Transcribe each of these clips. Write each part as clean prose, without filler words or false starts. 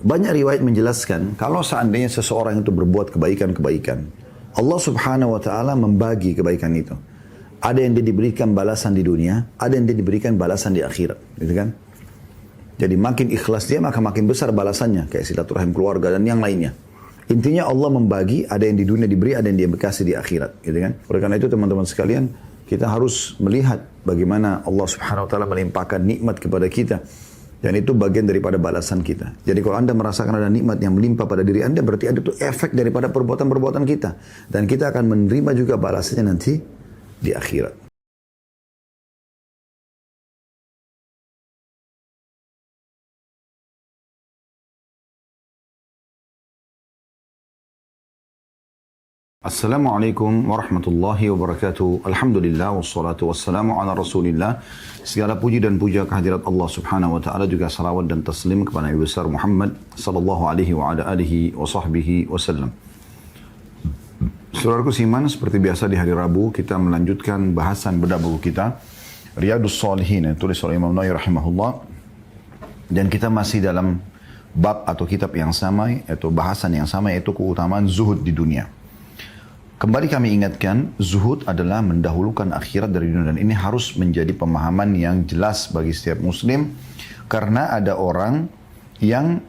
Banyak riwayat menjelaskan kalau seandainya seseorang itu berbuat kebaikan-kebaikan, Allah Subhanahu wa taala membagi kebaikan itu. Ada yang dia diberikan balasan di dunia, ada yang dia diberikan balasan di akhirat, gitu kan? Jadi makin ikhlas dia maka makin besar balasannya, kayak silaturahim keluarga dan yang lainnya. Intinya Allah membagi, ada yang di dunia diberi, ada yang dia bekasi di akhirat, gitu kan? Oleh karena itu teman-teman sekalian, kita harus melihat bagaimana Allah Subhanahu wa taala melimpahkan nikmat kepada kita. Dan itu bagian daripada balasan kita. Jadi kalau Anda merasakan ada nikmat yang melimpah pada diri Anda, berarti ada itu efek daripada perbuatan-perbuatan kita. Dan kita akan menerima juga balasannya nanti di akhirat. Assalamualaikum warahmatullahi wabarakatuh. Alhamdulillah wassalatu wassalamu ala Rasulillah. Segala puji dan puja kehadirat Allah Subhanahu wa taala, juga salawat dan taslim kepada Nabi besar Muhammad sallallahu alaihi wa ala alihi wa sahbihi wasallam. Saudaraku seiman, seperti biasa di hari Rabu kita melanjutkan bahasan bedah buku kita Riyadhus Shalihin yang tulis oleh Imam Nawawi rahimahullah. Dan kita masih dalam bab atau kitab yang sama, yaitu bahasan yang sama, yaitu keutamaan zuhud di dunia. Kembali kami ingatkan, zuhud adalah mendahulukan akhirat dari dunia, dan ini harus menjadi pemahaman yang jelas bagi setiap muslim, karena ada orang yang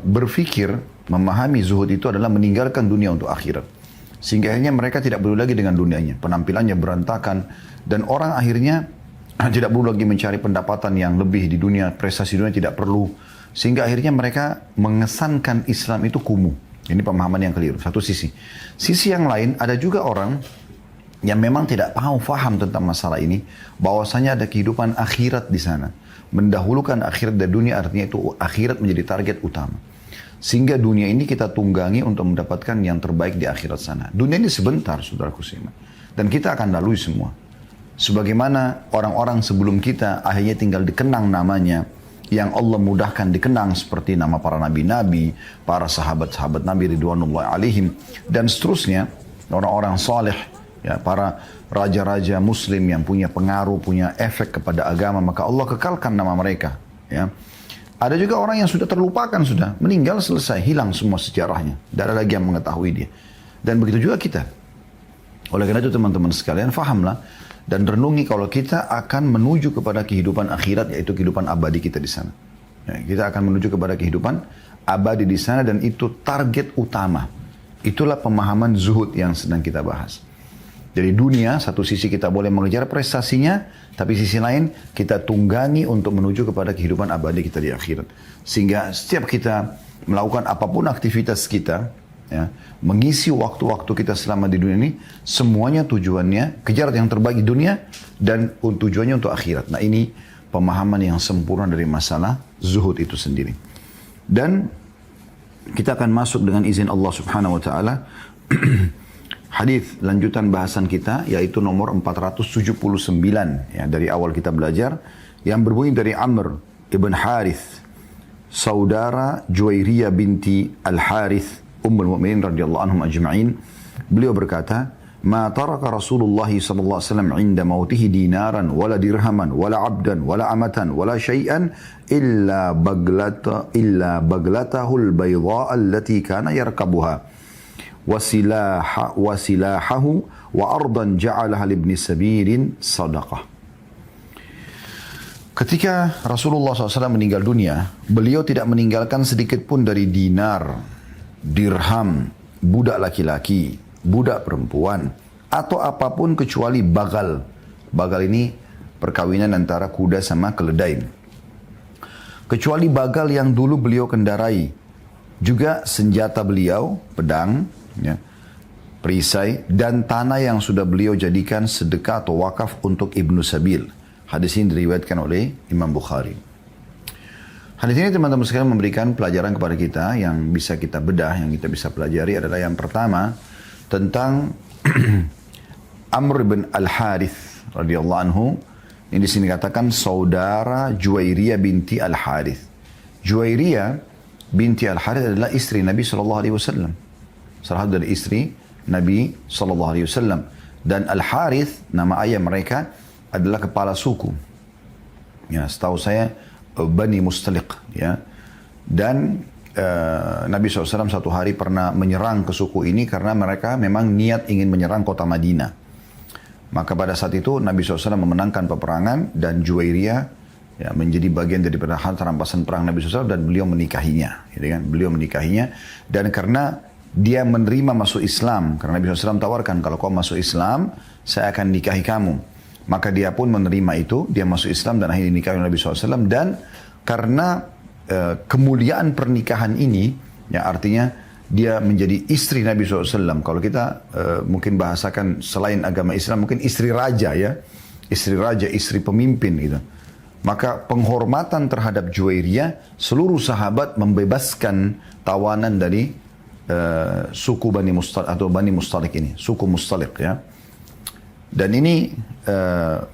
berpikir memahami zuhud itu adalah meninggalkan dunia untuk akhirat, sehingga akhirnya mereka tidak perlu lagi dengan dunianya, penampilannya berantakan, dan orang akhirnya tidak perlu lagi mencari pendapatan yang lebih di dunia, prestasi dunia tidak perlu, sehingga akhirnya mereka mengesankan Islam itu kumuh. Ini pemahaman yang keliru, satu sisi. Sisi yang lain, ada juga orang yang memang tidak paham tentang masalah ini, bahwasanya ada kehidupan akhirat di sana. Mendahulukan akhirat dari dunia, artinya itu akhirat menjadi target utama. Sehingga dunia ini kita tunggangi untuk mendapatkan yang terbaik di akhirat sana. Dunia ini sebentar, saudaraku seiman. Dan kita akan lalui semua. Sebagaimana orang-orang sebelum kita akhirnya tinggal dikenang namanya, yang Allah mudahkan dikenang seperti nama para nabi-nabi, para sahabat-sahabat Nabi Ridwanullah alaihim, dan seterusnya, orang-orang saleh, ya, para raja-raja muslim yang punya pengaruh, punya efek kepada agama, maka Allah kekalkan nama mereka. Ya. Ada juga orang yang sudah terlupakan, sudah meninggal, selesai, hilang semua sejarahnya, tidak ada lagi yang mengetahui dia. Dan begitu juga kita. Oleh karena itu teman-teman sekalian, fahamlah dan renungi kalau kita akan menuju kepada kehidupan akhirat, yaitu kehidupan abadi kita di sana. Ya, kita akan menuju kepada kehidupan abadi di sana, dan itu target utama. Itulah pemahaman zuhud yang sedang kita bahas. Dari dunia, satu sisi kita boleh mengejar prestasinya, tapi sisi lain kita tunggangi untuk menuju kepada kehidupan abadi kita di akhirat. Sehingga setiap kita melakukan apapun aktivitas kita, ya, mengisi waktu-waktu kita selama di dunia ini, semuanya tujuannya kejar yang terbaik di dunia dan tujuannya untuk akhirat. Nah, ini pemahaman yang sempurna dari masalah zuhud itu sendiri. Dan kita akan masuk dengan izin Allah Subhanahu wa taala hadis lanjutan bahasan kita, yaitu nomor 479 ya, dari awal kita belajar, yang berbunyi dari Amr ibn Harith, saudara Juwairiyah binti Al-Harith Ummul Mu'minin radhiyallahu anhum ajma'in. Beliau berkata, "Ma taraka Rasulullah sallallahu alaihi wasallam 'inda mautihi dinaran wala dirhaman wala 'abdan wala amatan wala syai'an illa baglatahu al-bayda allati kana yarkabuha wa silahahu wa ardan ja'alaha li ibni sabirin sadaqah." Ketika Rasulullah SAW meninggal dunia, beliau tidak meninggalkan sedikit pun dari dinar, dirham, budak laki-laki, budak perempuan, atau apapun kecuali bagal. Bagal ini perkawinan antara kuda sama keledai. Kecuali bagal yang dulu beliau kendarai. Juga senjata beliau, pedang, ya, perisai, dan tanah yang sudah beliau jadikan sedekah atau wakaf untuk Ibnu Sabil. Hadis ini diriwayatkan oleh Imam Bukhari. Hadis ini teman-teman sekalian memberikan pelajaran kepada kita yang bisa kita bedah, yang kita bisa pelajari adalah yang pertama tentang Amr bin Al-Harith radhiyallahu anhu. Ini di sini katakan saudara Juwairiyah binti Al-Harith. Juwairiyah binti Al-Harith adalah istri Nabi SAW. Salah satu dari istri Nabi SAW. Dan Al-Harith, nama ayah mereka, adalah kepala suku. Ya, setahu saya Bani Mustaliq, ya. Dan Nabi SAW satu hari pernah menyerang ke suku ini karena mereka memang niat ingin menyerang kota Madinah. Maka pada saat itu Nabi SAW memenangkan peperangan dan Juwairiyah ya, menjadi bagian daripada harta rampasan perang Nabi SAW dan beliau menikahinya. Gitu kan? Beliau menikahinya dan karena dia menerima masuk Islam, karena Nabi SAW tawarkan kalau kau masuk Islam saya akan nikahi kamu. Maka dia pun menerima itu, dia masuk Islam dan akhirnya nikahi Nabi SAW. Dan karena kemuliaan pernikahan ini, ya artinya dia menjadi istri Nabi SAW. Kalau kita mungkin bahasakan selain agama Islam, mungkin istri raja ya. Istri raja, istri pemimpin gitu. Maka penghormatan terhadap Juwairiyah, seluruh sahabat membebaskan tawanan dari suku Bani Mustalik atau Bani Mustalik ini. Suku Mustalik ya. Dan ini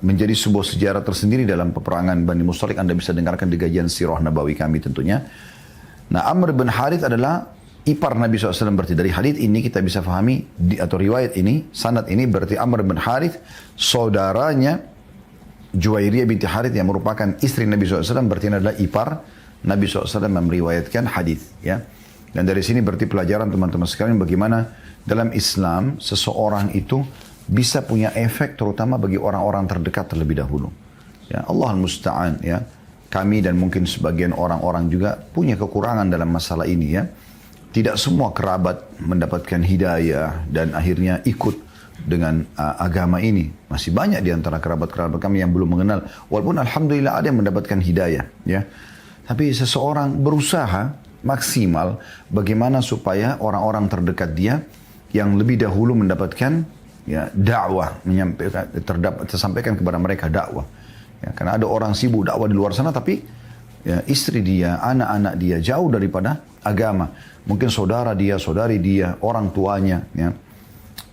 menjadi sebuah sejarah tersendiri dalam peperangan Bani Mustalik. Anda bisa dengarkan di kajian Sirah Nabawi kami tentunya. Nah, Amr bin Harith adalah ipar Nabi SAW. Berarti dari hadits ini kita bisa fahami, atau riwayat ini, sanad ini berarti Amr bin Harith, saudaranya Juwairiyah binti Harith yang merupakan istri Nabi SAW. Berarti ini adalah ipar Nabi SAW meriwayatkan hadis. Ya. Dan dari sini berarti pelajaran teman-teman sekalian bagaimana dalam Islam seseorang itu bisa punya efek terutama bagi orang-orang terdekat terlebih dahulu. Ya, Allah al-Musta'an ya. Kami dan mungkin sebagian orang-orang juga punya kekurangan dalam masalah ini ya. Tidak semua kerabat mendapatkan hidayah dan akhirnya ikut dengan agama ini. Masih banyak di antara kerabat-kerabat kami yang belum mengenal. Walaupun alhamdulillah ada yang mendapatkan hidayah ya. Tapi seseorang berusaha maksimal bagaimana supaya orang-orang terdekat dia yang lebih dahulu mendapatkan ya, dakwah, tersampaikan kepada mereka dakwah. Ya, karena ada orang sibuk dakwah di luar sana, tapi ya, istri dia, anak-anak dia jauh daripada agama. Mungkin saudara dia, saudari dia, orang tuanya. Ya.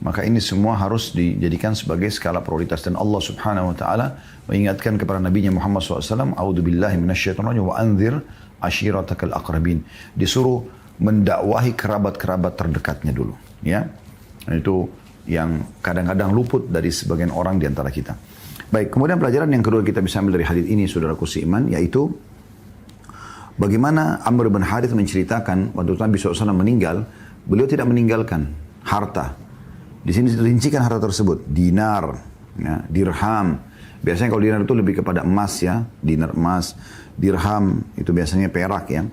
Maka ini semua harus dijadikan sebagai skala prioritas. Dan Allah Subhanahu Wa Taala mengingatkan kepada Nabi Muhammad SAW, "A'udzubillahi minasyaitonirrajim wa anzir ashiratakal aqrabin." Disuruh mendakwahi kerabat-kerabat terdekatnya dulu. Ya, itu yang kadang-kadang luput dari sebagian orang di antara kita. Baik, kemudian pelajaran yang kedua kita bisa ambil dari hadis ini, saudaraku seiman, yaitu bagaimana Amr bin Harith menceritakan waktu Nabi SAW meninggal, beliau tidak meninggalkan harta. Di sini dirincikan harta tersebut, dinar, ya, dirham. Biasanya kalau dinar itu lebih kepada emas ya, dinar emas, dirham itu biasanya perak ya.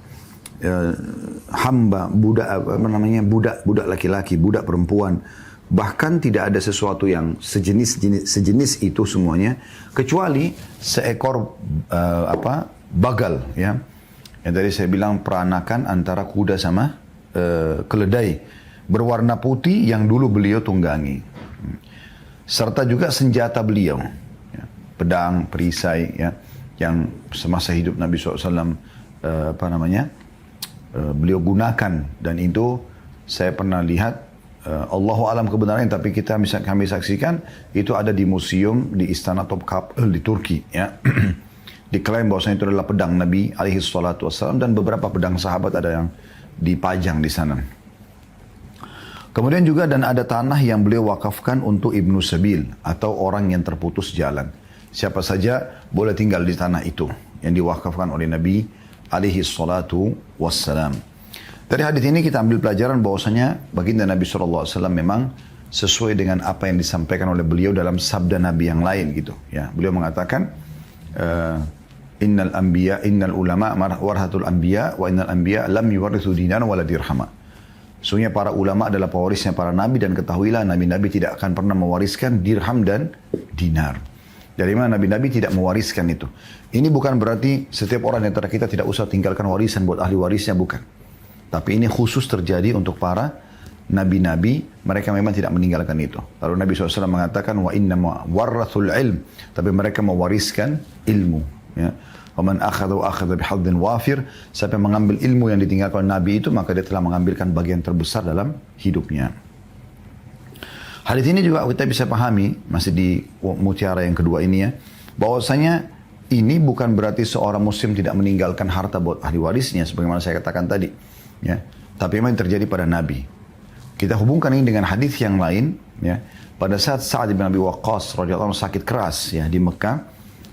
Hamba, budak laki-laki, budak perempuan. Bahkan tidak ada sesuatu yang sejenis itu semuanya kecuali seekor bagal ya. Yang tadi saya bilang peranakan antara kuda sama keledai berwarna putih yang dulu beliau tunggangi. Serta juga senjata beliau ya, pedang, perisai ya, yang semasa hidup Nabi SAW beliau gunakan, dan itu saya pernah lihat. Allahu alam kebenarannya, tapi kami saksikan itu ada di museum di Istana Topkapı di Turki ya. Diklaim bahwasanya itu adalah pedang Nabi alaihi salatu wassalam, dan beberapa pedang sahabat ada yang dipajang di sana. Kemudian juga dan ada tanah yang beliau wakafkan untuk Ibnu Sabil atau orang yang terputus jalan. Siapa saja boleh tinggal di tanah itu yang diwakafkan oleh Nabi alaihi salatu wassalam. Dari hadis ini kita ambil pelajaran bahwasanya baginda Nabi SAW memang sesuai dengan apa yang disampaikan oleh beliau dalam sabda Nabi yang lain gitu. Ya, beliau mengatakan, innal ulama warhatul anbiya wa innal anbiya lam yuwarithu dinan wala dirhama. Sesungguhnya para ulama adalah pewarisnya para nabi, dan ketahuilah nabi-nabi tidak akan pernah mewariskan dirham dan dinar. Dari mana nabi-nabi tidak mewariskan itu? Ini bukan berarti setiap orang di antara kita tidak usah tinggalkan warisan buat ahli warisnya, bukan. Tapi ini khusus terjadi untuk para nabi-nabi, mereka memang tidak meninggalkan itu. Lalu Nabi SAW mengatakan, wa innama warrathul ilm, tapi mereka mewariskan ilmu. Ya. Wa man akhadha bihadzin wafir, siapa yang mengambil ilmu yang ditinggalkan Nabi itu, maka dia telah mengambilkan bagian terbesar dalam hidupnya. Hadis ini juga kita bisa pahami, masih di mutiara yang kedua ini ya, bahwasanya ini bukan berarti seorang muslim tidak meninggalkan harta buat ahli warisnya, sebagaimana saya katakan tadi. Ya, tapi memang terjadi pada Nabi. Kita hubungkan ini dengan hadis yang lain. Ya, pada saat Sa'ad bin Abi Waqqas radhiyallahu anhu sakit keras ya di Mekah,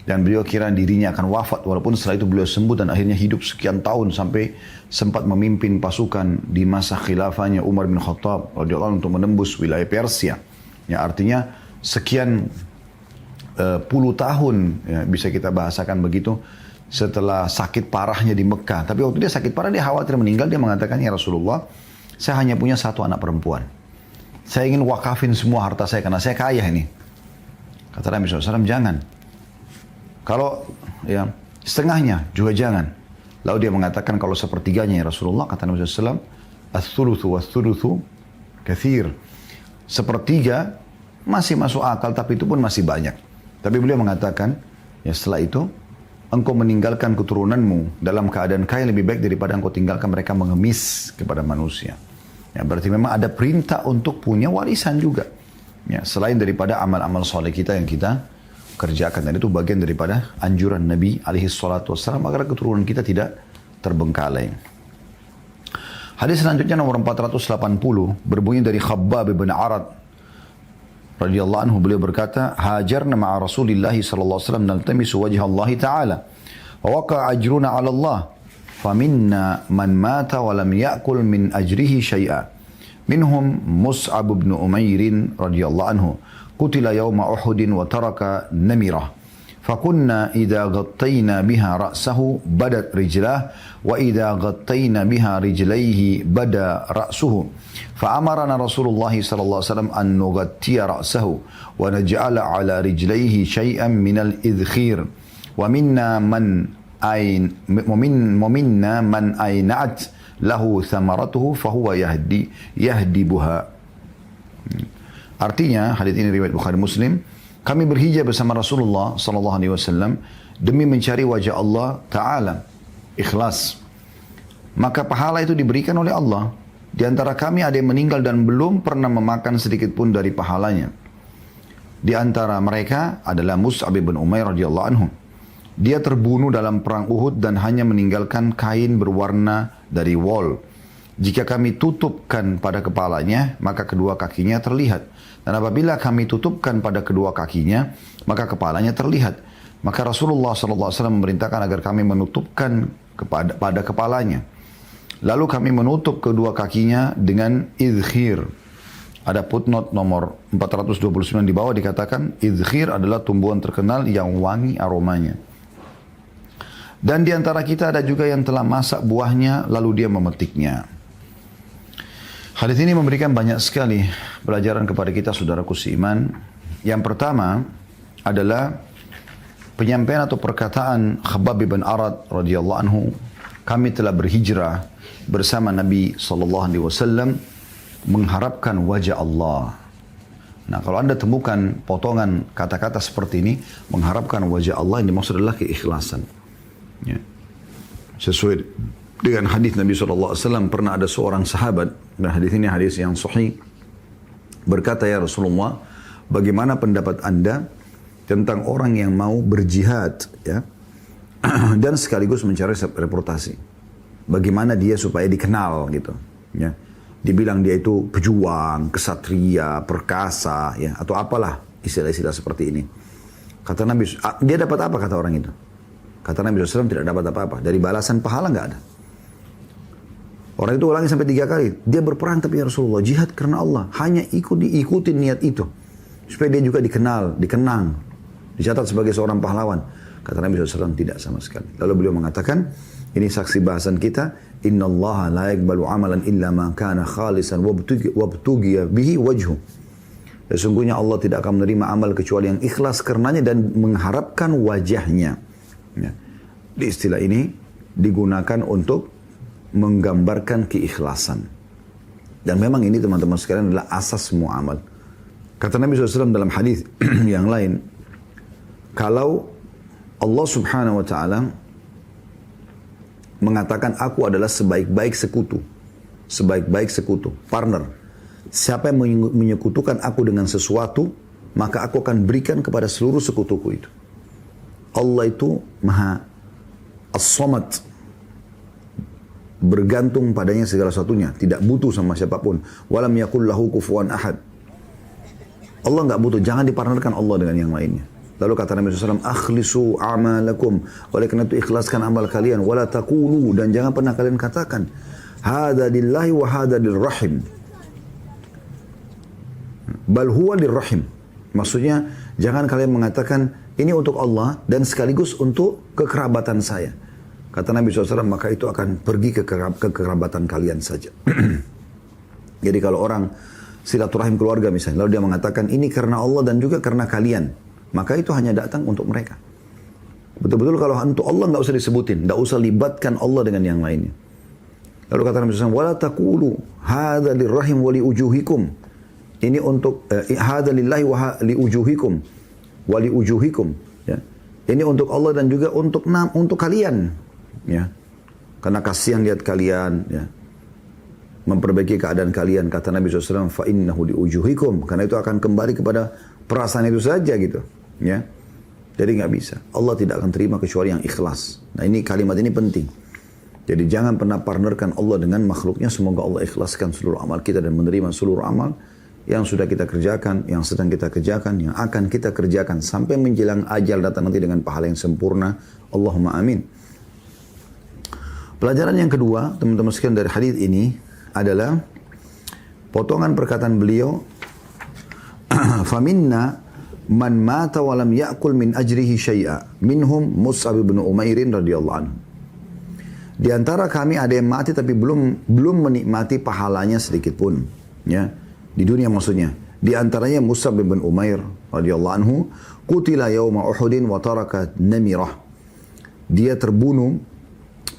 Dan beliau kira dirinya akan wafat, walaupun setelah itu beliau sembuh dan akhirnya hidup sekian tahun sampai sempat memimpin pasukan di masa khilafahnya Umar bin Khattab radhiyallahu anhu untuk menembus wilayah Persia. Ya, artinya sekian puluh tahun, ya, bisa kita bahasakan begitu, setelah sakit parahnya di Mekah. Tapi waktu dia sakit parah, dia khawatir meninggal, dia mengatakan, ya Rasulullah, saya hanya punya satu anak perempuan. Saya ingin wakafin semua harta saya karena saya kaya ini. Kata Nabi SAW, jangan. Kalau ya setengahnya juga jangan. Lalu dia mengatakan kalau sepertiganya ya Rasulullah, kata Nabi SAW, ats-tsulutsu was-tsulutsu katsir. Sepertiga masih masuk akal, tapi itu pun masih banyak. Tapi beliau mengatakan, ya setelah itu, engkau meninggalkan keturunanmu dalam keadaan kaya lebih baik daripada engkau tinggalkan mereka mengemis kepada manusia. Ya, berarti memang ada perintah untuk punya warisan juga. Ya, selain daripada amal-amal soleh kita yang kita kerjakan, dan itu bagian daripada anjuran Nabi alaihi salatu wassalam agar keturunan kita tidak terbengkalai. Hadis selanjutnya nomor 480 berbunyi dari Khabbab bin Arad radhiyallahu anhu, beliau berkata, hajarna ma'a Rasulillah sallallahu alaihi wasallam naltamisu wajha Allah taala wa waqa ajruna 'ala Allah faminna man mata wa lam ya'kul min ajrihi syai'a minhum Mus'ab bin Umair radhiyallahu anhu qutila yawma Uhud wa taraka namirah fakunna idza ghattayna biha ra'sahu badat rijlah wa idza ghattayna biha rijlaihi bada ra'suhu fa'amarana Rasulullah sallallahu alaihi wasallam an nughattiya ra'sahu wa naj'ala 'ala rijlaihi shay'an min al-idkhir wa minna man ayna'at lahu thamaratuhu fahuwa yahdibuha. Artinya, hadits ini riwayat Bukhari Muslim, kami berhijrah bersama Rasulullah sallallahu alaihi wasallam demi mencari wajah Allah Ta'ala, ikhlas. Maka pahala itu diberikan oleh Allah. Di antara kami ada yang meninggal dan belum pernah memakan sedikit pun dari pahalanya. Di antara mereka adalah Mus'ab bin Umair radhiyallahu anhu. Dia terbunuh dalam perang Uhud dan hanya meninggalkan kain berwarna dari wol. Jika kami tutupkan pada kepalanya, maka kedua kakinya terlihat. Dan apabila kami tutupkan pada kedua kakinya, maka kepalanya terlihat. Maka Rasulullah SAW memerintahkan agar kami menutupkan pada kepalanya. Lalu kami menutup kedua kakinya dengan idkhir. Ada footnote nomor 429 di bawah dikatakan, idkhir adalah tumbuhan terkenal yang wangi aromanya. Dan di antara kita ada juga yang telah masak buahnya lalu dia memetiknya. Hadis ini memberikan banyak sekali pelajaran kepada kita, saudaraku seiman. Yang pertama adalah penyampaian atau perkataan Khabbab bin Arad radhiyallahu anhu, kami telah berhijrah bersama Nabi sallallahu alaihi wasallam mengharapkan wajah Allah. Nah, kalau Anda temukan potongan kata-kata seperti ini, mengharapkan wajah Allah, yang dimaksud adalah keikhlasan. Ya. Sesuai dengan hadis Nabi SAW, pernah ada seorang sahabat, dan hadis ini hadis yang sahih, berkata, ya Rasulullah, bagaimana pendapat Anda tentang orang yang mau berjihad, ya, dan sekaligus mencari reputasi? Bagaimana dia supaya dikenal gitu, ya? Dibilang dia itu pejuang, kesatria, perkasa, ya, atau apalah istilah-istilah seperti ini. Kata Nabi, dia dapat apa kata orang itu? Kata Nabi SAW, tidak dapat apa-apa. Dari balasan pahala nggak ada. Orang itu ulangi sampai 3 kali. Dia berperang tapi ya Rasulullah, jihad karena Allah. Hanya diikutin niat itu. Supaya dia juga dikenal, dikenang. Dicatat sebagai seorang pahlawan. Kata Nabi SAW, tidak sama sekali. Lalu beliau mengatakan, ini saksi bahasan kita, Inna Allah la yakbalu amalan illa ma kana khalisan wabtugiya bihi wajhu. Sesungguhnya Allah tidak akan menerima amal kecuali yang ikhlas karenanya dan mengharapkan wajahnya. Ya. Di istilah ini digunakan untuk menggambarkan keikhlasan. Dan memang ini teman-teman sekalian adalah asas semua amal. Kata Nabi SAW dalam hadis yang lain, kalau Allah Subhanahu wa Ta'ala mengatakan aku adalah sebaik-baik sekutu, partner. Siapa yang menyekutukan aku dengan sesuatu, maka aku akan berikan kepada seluruh sekutuku itu. Allah itu maha as-samad, bergantung padanya segala satunya, tidak butuh sama siapapun. Walam yakul lahu kufuwan ahad. Allah nggak butuh, jangan dipartnerkan Allah dengan yang lainnya. Lalu kata Nabi SAW, akhlisu amalakum. Oleh karena itu ikhlaskan amal kalian. Wala taqulu, dan jangan pernah kalian katakan, hada lillahi wa hada lirrahim. Bal huwa lirrahim. Maksudnya, jangan kalian mengatakan, ini untuk Allah dan sekaligus untuk kekerabatan saya. Kata Nabi SAW, maka itu akan pergi ke kekerabatan kalian saja. Jadi kalau orang silaturahim keluarga misalnya, lalu dia mengatakan, ini karena Allah dan juga karena kalian. Maka itu hanya datang untuk mereka. Betul-betul kalau untuk Allah nggak usah disebutin, nggak usah libatkan Allah dengan yang lainnya. Lalu kata Nabi SAW, wala taqulu hadza lirrahim wa liujuhikum. Ini untuk hadza lillahi wa liujuhikum wa liujuhikum. Ya. Ini untuk Allah dan juga untuk kalian. Ya. Karena kasihan lihat kalian. Ya. Memperbaiki keadaan kalian. Kata Nabi SAW, fa innahu liujuhikum. Karena itu akan kembali kepada perasaan itu saja gitu. Ya, jadi nggak bisa. Allah tidak akan terima kecuali yang ikhlas. Nah ini kalimat ini penting. Jadi jangan pernah partnerkan Allah dengan makhluknya. Semoga Allah ikhlaskan seluruh amal kita dan menerima seluruh amal yang sudah kita kerjakan, yang sedang kita kerjakan, yang akan kita kerjakan sampai menjelang ajal datang nanti dengan pahala yang sempurna. Allahumma amin. Pelajaran yang kedua, teman-teman sekalian, dari hadis ini adalah potongan perkataan beliau, faminna man mata walam ya'kul min ajrihi syai'a minhum Mus'ab bin Umairin radhiyallahu anhu. Di antara kami ada yang mati tapi belum menikmati pahalanya sedikit pun, ya. Di dunia maksudnya. Di antaranya Mus'ab bin Umair radhiyallahu anhu, qutila yauma Uhudin wa taraka namirah. Dia terbunuh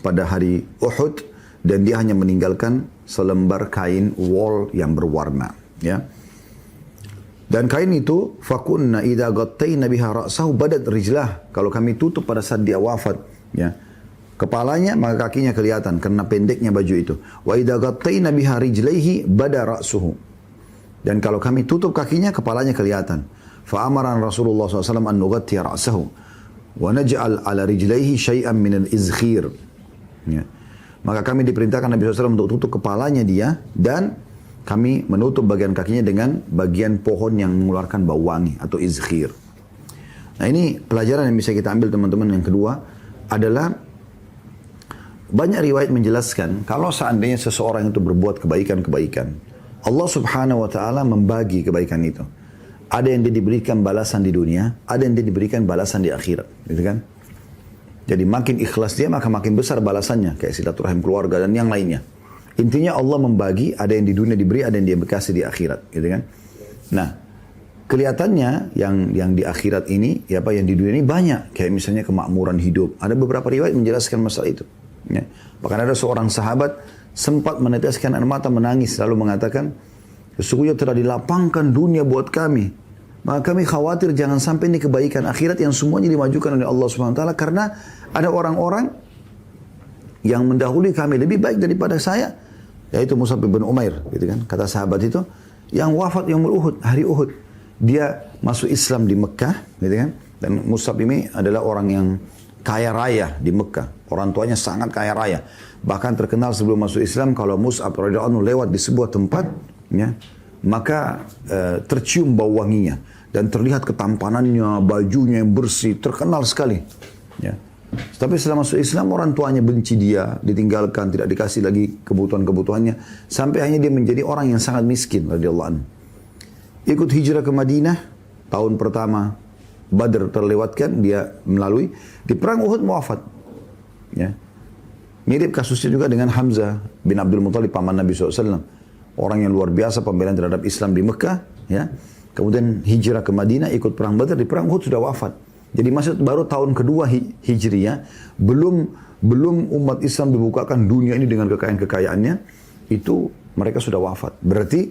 pada hari Uhud dan dia hanya meninggalkan selembar kain wol yang berwarna, ya. Dan kain itu, fakunna idza ghattayna biha ra'sahu badat rijlah. Kalau kami tutup pada saat dia wafat, ya, kepalanya maka kakinya kelihatan karena pendeknya baju itu. Wa idza ghattayna biha rijlaihi bada ra'suhu. Dan kalau kami tutup kakinya, kepalanya kelihatan. Fa amara Rasulullah SAW an nughatti ra'sahu wa naj'al ala rijlaihi syai'an min al-izkhir. Ya. Maka kami diperintahkan Nabi SAW untuk tutup kepalanya dia dan kami menutup bagian kakinya dengan bagian pohon yang mengeluarkan bau wangi atau izkhir. Nah ini pelajaran yang bisa kita ambil teman-teman. Yang kedua adalah banyak riwayat menjelaskan kalau seandainya seseorang itu berbuat kebaikan-kebaikan, Allah Subhanahu wa taala membagi kebaikan itu. Ada yang dia diberikan balasan di dunia, ada yang dia diberikan balasan di akhirat, gitu kan? Jadi makin ikhlas dia maka makin besar balasannya, kayak silaturahim keluarga dan yang lainnya. Intinya Allah membagi, ada yang di dunia diberi, ada yang dia berkasih di akhirat, gitu kan? Nah, kelihatannya yang di akhirat ini, ya apa yang di dunia ini banyak, kayak misalnya kemakmuran hidup. Ada beberapa riwayat menjelaskan masalah itu. Ya. Bahkan ada seorang sahabat sempat meneteskan air mata menangis, lalu mengatakan, sesungguhnya telah dilapangkan dunia buat kami. Maka kami khawatir jangan sampai ini kebaikan akhirat yang semuanya dimajukan oleh Allah SWT, karena ada orang-orang yang mendahului kami lebih baik daripada saya. Yaitu Mus'ab bin Umair, gitu kan? Kata sahabat itu, yang wafat yaumul Uhud, hari Uhud. Dia masuk Islam di Mekah, gitu kan? Dan Mus'ab ini adalah orang yang kaya raya di Mekah. Orang tuanya sangat kaya raya. Bahkan terkenal sebelum masuk Islam, kalau Mus'ab radhiyallahu anhu lewat di sebuah tempat, ya, maka tercium bau wanginya. Dan terlihat ketampanannya, bajunya yang bersih, terkenal sekali. Ya. Tapi setelah masuk Islam, orang tuanya benci dia, ditinggalkan, tidak dikasih lagi kebutuhan-kebutuhannya, sampai hanya dia menjadi orang yang sangat miskin radhiyallahu anhu. Ikut hijrah ke Madinah, tahun pertama Badr terlewatkan, dia melalui di perang Uhud wafat. Ya. Mirip kasusnya juga dengan Hamzah bin Abdul Muthalib, paman Nabi SAW. Orang yang luar biasa pembelaan terhadap Islam di Mekah, ya. Kemudian hijrah ke Madinah, ikut perang Badr, di perang Uhud sudah wafat. Jadi maksud baru tahun kedua Hijriyah, belum umat Islam dibukakan dunia ini dengan kekayaan-kekayaannya, itu mereka sudah wafat. Berarti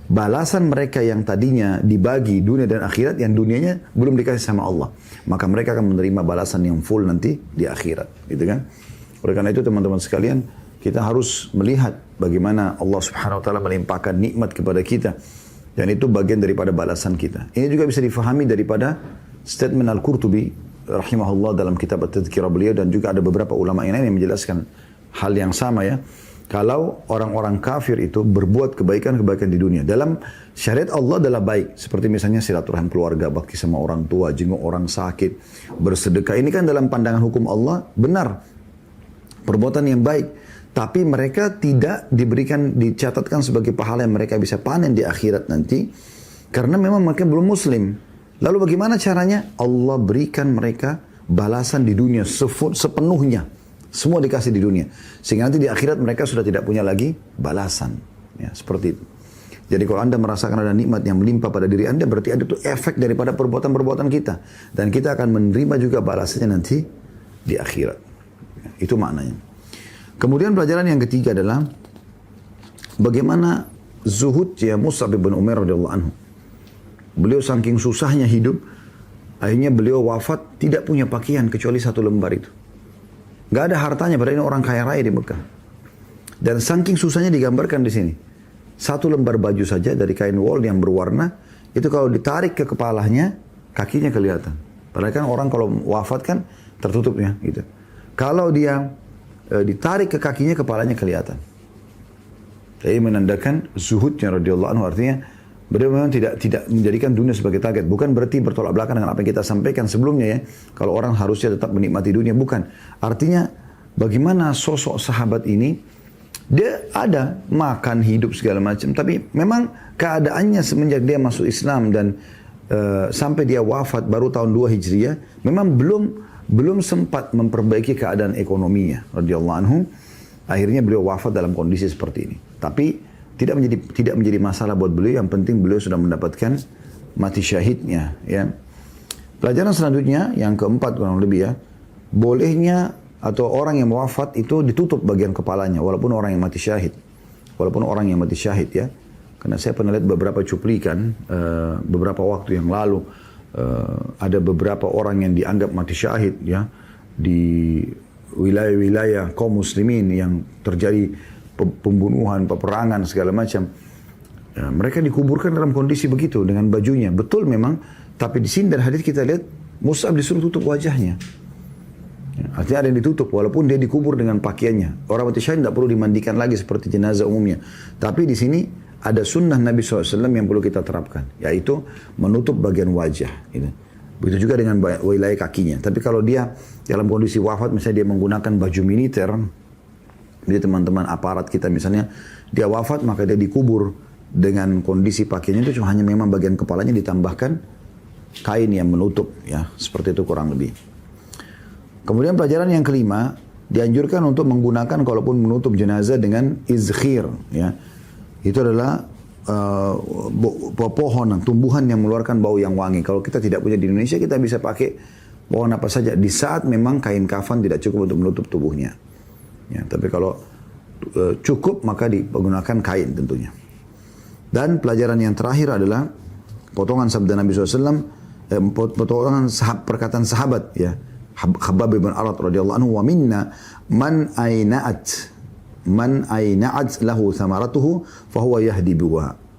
balasan mereka yang tadinya dibagi dunia dan akhirat, yang dunianya belum dikasih sama Allah, maka mereka akan menerima balasan yang full nanti di akhirat, gitu kan? Oleh karena itu teman-teman sekalian, kita harus melihat bagaimana Allah Subhanahu wa taala melimpahkan nikmat kepada kita, dan itu bagian daripada balasan kita. Ini juga bisa difahami daripada statement Al-Qurtubi rahimahullah dalam kitab At-Tadhkirah beliau, dan juga ada beberapa ulama yang lain yang menjelaskan hal yang sama, ya. kalau orang-orang kafir itu berbuat kebaikan-kebaikan di dunia. Dalam syariat Allah adalah baik. Seperti misalnya silaturahim keluarga, bakti sama orang tua, jenguk orang sakit, bersedekah. Ini kan dalam pandangan hukum Allah benar. Perbuatan yang baik. Tapi mereka tidak dicatatkan sebagai pahala yang mereka bisa panen di akhirat nanti. Karena memang mereka belum muslim. Lalu bagaimana caranya? Allah berikan mereka balasan di dunia sepenuhnya. Semua dikasih di dunia. Sehingga nanti di akhirat mereka sudah tidak punya lagi balasan. Ya, seperti itu. Jadi kalau Anda merasakan ada nikmat yang melimpah pada diri Anda, berarti ada itu efek daripada perbuatan-perbuatan kita. Dan kita akan menerima juga balasannya nanti di akhirat. Ya, itu maknanya. Kemudian pelajaran yang ketiga adalah bagaimana zuhudnya Mus'ab bin Umair radhiyallahu anhu. Beliau saking susahnya hidup, akhirnya beliau wafat tidak punya pakaian kecuali satu lembar itu. Gak ada hartanya, padahal ini orang kaya raya di Mekah. Dan saking susahnya digambarkan di sini. Satu lembar baju saja dari kain wol yang berwarna, itu kalau ditarik ke kepalanya, kakinya kelihatan. Padahal kan orang kalau wafat kan tertutup ya, gitu. Kalau dia ditarik ke kakinya, kepalanya kelihatan. Jadi menandakan zuhudnya radhiyallahu anhu, artinya beliau memang tidak menjadikan dunia sebagai target. Bukan berarti bertolak belakang dengan apa yang kita sampaikan sebelumnya ya. Kalau orang harusnya tetap menikmati dunia, bukan. Artinya bagaimana sosok sahabat ini, dia ada makan, hidup segala macam. Tapi memang keadaannya semenjak dia masuk Islam dan sampai dia wafat baru tahun 2 Hijriah, memang belum sempat memperbaiki keadaan ekonominya radhiyallahu anhu. Akhirnya beliau wafat dalam kondisi seperti ini. Tapi tidak menjadi masalah buat beliau. Yang penting beliau sudah mendapatkan mati syahidnya. Ya. Pelajaran selanjutnya yang keempat kurang lebih ya, bolehnya atau orang yang wafat itu ditutup bagian kepalanya walaupun orang yang mati syahid. Walaupun orang yang mati syahid ya. Karena saya pernah lihat beberapa cuplikan beberapa waktu yang lalu ada beberapa orang yang dianggap mati syahid ya di wilayah-wilayah kaum muslimin yang terjadi pembunuhan, peperangan, segala macam. Ya, mereka dikuburkan dalam kondisi begitu dengan bajunya. Betul memang, tapi di sini dari hadis kita lihat Mus'ab disuruh tutup wajahnya. Ya, artinya ada yang ditutup walaupun dia dikubur dengan pakaiannya. Orang mati syahid tidak perlu dimandikan lagi seperti jenazah umumnya. Tapi di sini ada sunnah Nabi SAW yang perlu kita terapkan, yaitu menutup bagian wajah. Gitu. Begitu juga dengan wilayah kakinya. Tapi kalau dia dalam kondisi wafat, misalnya dia menggunakan baju militer, jadi teman-teman aparat kita misalnya, dia wafat maka dia dikubur dengan kondisi pakaiannya itu cuma hanya memang bagian kepalanya ditambahkan kain yang menutup ya, seperti itu kurang lebih. Kemudian pelajaran yang kelima, dianjurkan untuk menggunakan kalaupun menutup jenazah dengan izkhir ya. Itu adalah pepohonan, tumbuhan yang mengeluarkan bau yang wangi. Kalau kita tidak punya di Indonesia, kita bisa pakai pohon apa saja di saat memang kain kafan tidak cukup untuk menutup tubuhnya. Ya, tapi kalau cukup maka digunakan kain tentunya. Dan pelajaran yang terakhir adalah potongan sabda Nabi SAW, potongan perkataan sahabat ya, Khabbab bin Arat radhiyallahu anhu, wa minna man aina'at lahu thamaratuhu fahuwa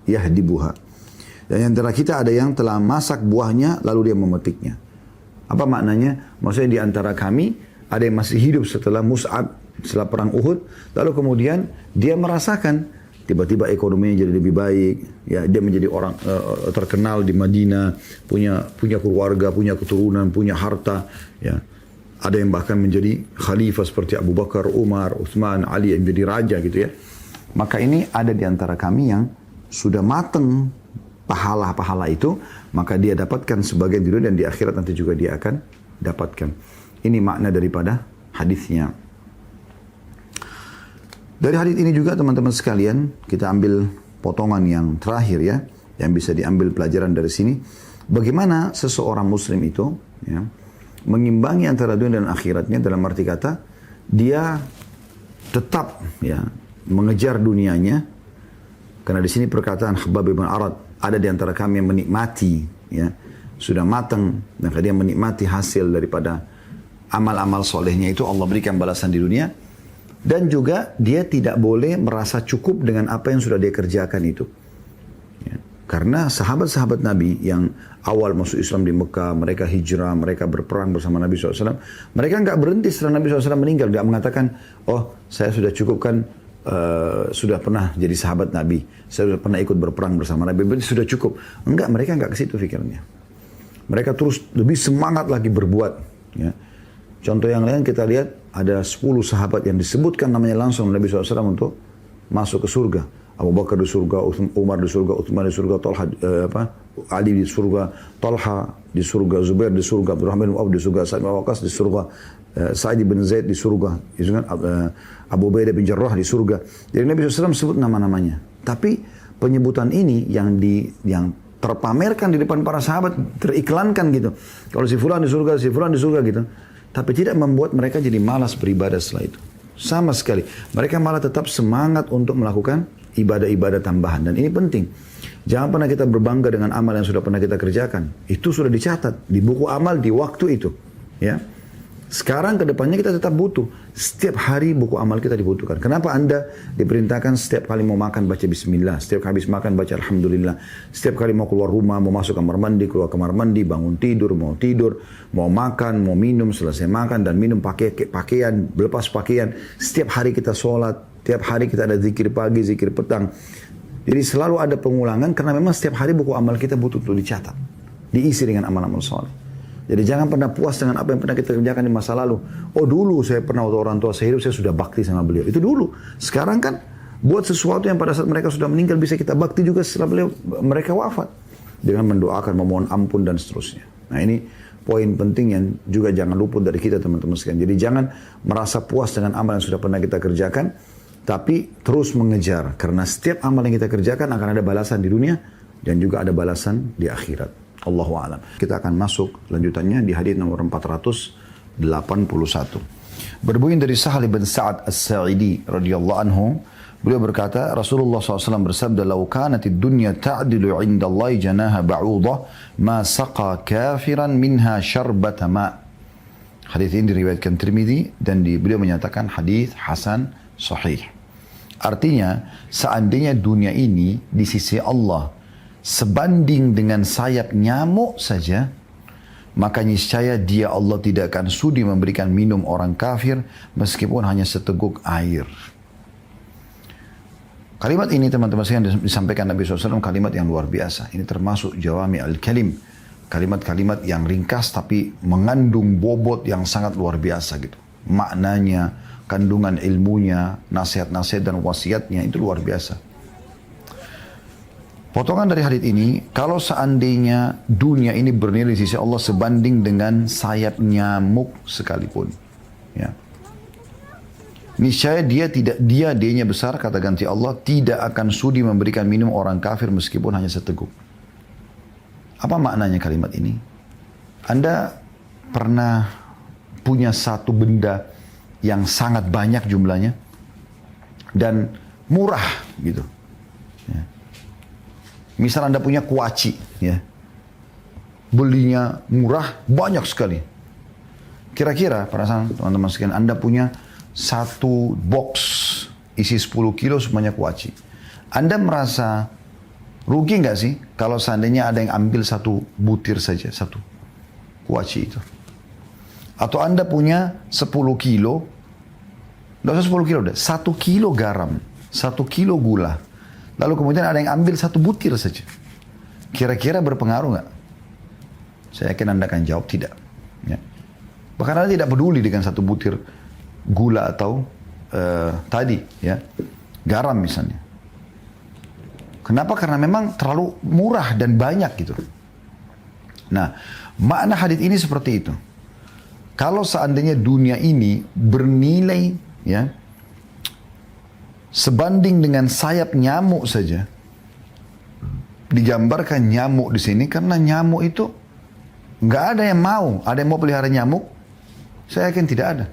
yahdibuha. Dan antara kita ada yang telah masak buahnya lalu dia memetiknya. Apa maknanya? Maksudnya di antara kami ada yang masih hidup setelah Mus'ab, setelah perang Uhud, lalu kemudian dia merasakan tiba-tiba ekonominya jadi lebih baik, ya dia menjadi orang terkenal di Madinah, punya keluarga, punya keturunan, punya harta, ya. Ada yang bahkan menjadi khalifah seperti Abu Bakar, Umar, Utsman, Ali yang menjadi raja gitu ya. Maka ini ada di antara kami yang sudah mateng pahala-pahala itu, maka dia dapatkan sebagian di dunia dan di akhirat nanti juga dia akan dapatkan. Ini makna daripada hadisnya. Dari hadis ini juga teman-teman sekalian, kita ambil potongan yang terakhir ya, yang bisa diambil pelajaran dari sini. Bagaimana seseorang muslim itu ya, mengimbangi antara dunia dan akhiratnya, dalam arti kata, dia tetap ya mengejar dunianya. Karena di sini perkataan Khabbab bin Arat, ada di antara kami yang menikmati ya, sudah matang, maka dia menikmati hasil daripada amal-amal solehnya itu, Allah berikan balasan di dunia. Dan juga dia tidak boleh merasa cukup dengan apa yang sudah dia kerjakan itu. Ya. Karena sahabat-sahabat Nabi yang awal masuk Islam di Mekah, mereka hijrah, mereka berperang bersama Nabi SAW. Mereka nggak berhenti setelah Nabi SAW meninggal. Dia mengatakan, oh saya sudah cukupkan sudah pernah jadi sahabat Nabi, saya sudah pernah ikut berperang bersama Nabi, berarti sudah cukup. Enggak, mereka enggak ke situ pikirnya. Mereka terus lebih semangat lagi berbuat. Ya. Contoh yang lain kita lihat, ada 10 sahabat yang disebutkan namanya langsung Nabi SAW untuk masuk ke surga. Abu Bakar di surga, Umar di surga, Uthman di surga, Ali di surga, Talha di surga, Zubair di surga, Abdurrahman bin Auf di surga, Sa'id bin Waqqas di surga, Sa'id bin Zaid di surga, Abu Ubaidah bin Jarrah di surga. Jadi Nabi SAW sebut nama-namanya. Tapi penyebutan ini yang terpamerkan di depan para sahabat, teriklankan gitu. Kalau si fulan di surga gitu. Tapi tidak membuat mereka jadi malas beribadah setelah itu. Sama sekali. Mereka malah tetap semangat untuk melakukan ibadah-ibadah tambahan. Dan ini penting. Jangan pernah kita berbangga dengan amal yang sudah pernah kita kerjakan. Itu sudah dicatat di buku amal di waktu itu. Ya. Sekarang ke depannya kita tetap butuh. Setiap hari buku amal kita dibutuhkan. Kenapa Anda diperintahkan setiap kali mau makan baca bismillah, setiap habis makan baca alhamdulillah, setiap kali mau keluar rumah, mau masuk kamar mandi, keluar kamar mandi, bangun tidur, mau makan, mau minum, selesai makan dan minum pakai pakaian, lepas pakaian. Setiap hari kita sholat, setiap hari kita ada zikir pagi, zikir petang. Jadi selalu ada pengulangan karena memang setiap hari buku amal kita butuh untuk dicatat, diisi dengan amal-amal soleh. Jadi jangan pernah puas dengan apa yang pernah kita kerjakan di masa lalu. Oh dulu saya pernah waktu orang tua saya hidup, saya sudah bakti sama beliau. Itu dulu. Sekarang kan buat sesuatu yang pada saat mereka sudah meninggal bisa kita bakti juga setelah mereka wafat. Dengan mendoakan, memohon ampun dan seterusnya. Nah ini poin penting yang juga jangan luput dari kita teman-teman sekalian. Jadi jangan merasa puas dengan amal yang sudah pernah kita kerjakan. Tapi terus mengejar. Karena setiap amal yang kita kerjakan akan ada balasan di dunia. Dan juga ada balasan di akhirat. Allahu a'lam. Kita akan masuk lanjutannya di hadis nomor 481. Berbunyi dari Sahal bin Sa'ad As-Sa'idi radhiyallahu anhu, beliau berkata, Rasulullah SAW bersabda, "Lau kanatid dunya ta'dilu 'inda Allah janaha ba'udah, ma saqa kafiran minha syarbata ma." Hadis ini diriwayatkan Tirmidzi dan beliau menyatakan hadis hasan sahih. Artinya, seandainya dunia ini di sisi Allah sebanding dengan sayap nyamuk saja, maka niscaya dia Allah tidak akan sudi memberikan minum orang kafir meskipun hanya seteguk air. Kalimat ini teman-teman sekalian disampaikan Nabi SAW, kalimat yang luar biasa. Ini termasuk jawami al-kalim. Kalimat-kalimat yang ringkas tapi mengandung bobot yang sangat luar biasa gitu. Maknanya, kandungan ilmunya, nasihat-nasihat dan wasiatnya itu luar biasa. Potongan dari hadits ini, kalau seandainya dunia ini bernilai di sisi Allah sebanding dengan sayap nyamuk sekalipun, ya. Niscaya dianya besar, kata ganti Allah, tidak akan sudi memberikan minum orang kafir meskipun hanya seteguk. Apa maknanya kalimat ini? Anda pernah punya satu benda yang sangat banyak jumlahnya dan murah gitu. Ya. Misal Anda punya kuaci, ya, belinya murah, banyak sekali. Kira-kira, perasaan teman-teman sekalian, Anda punya satu box isi 10 kilo semuanya kuaci. Anda merasa rugi nggak sih kalau seandainya ada yang ambil satu butir saja, satu kuaci itu? Atau Anda punya 10 kilo, nggak usah 10 kilo, 1 kilo garam, 1 kilo gula. Lalu kemudian ada yang ambil satu butir saja. Kira-kira berpengaruh nggak? Saya yakin Anda akan jawab tidak. Ya. Bahkan Anda tidak peduli dengan satu butir gula atau tadi, ya, garam misalnya. Kenapa? Karena memang terlalu murah dan banyak gitu. Nah, makna hadits ini seperti itu. Kalau seandainya dunia ini bernilai, ya, sebanding dengan sayap nyamuk saja, digambarkan nyamuk di sini karena nyamuk itu nggak ada yang mau. Ada yang mau pelihara nyamuk? Saya yakin tidak ada.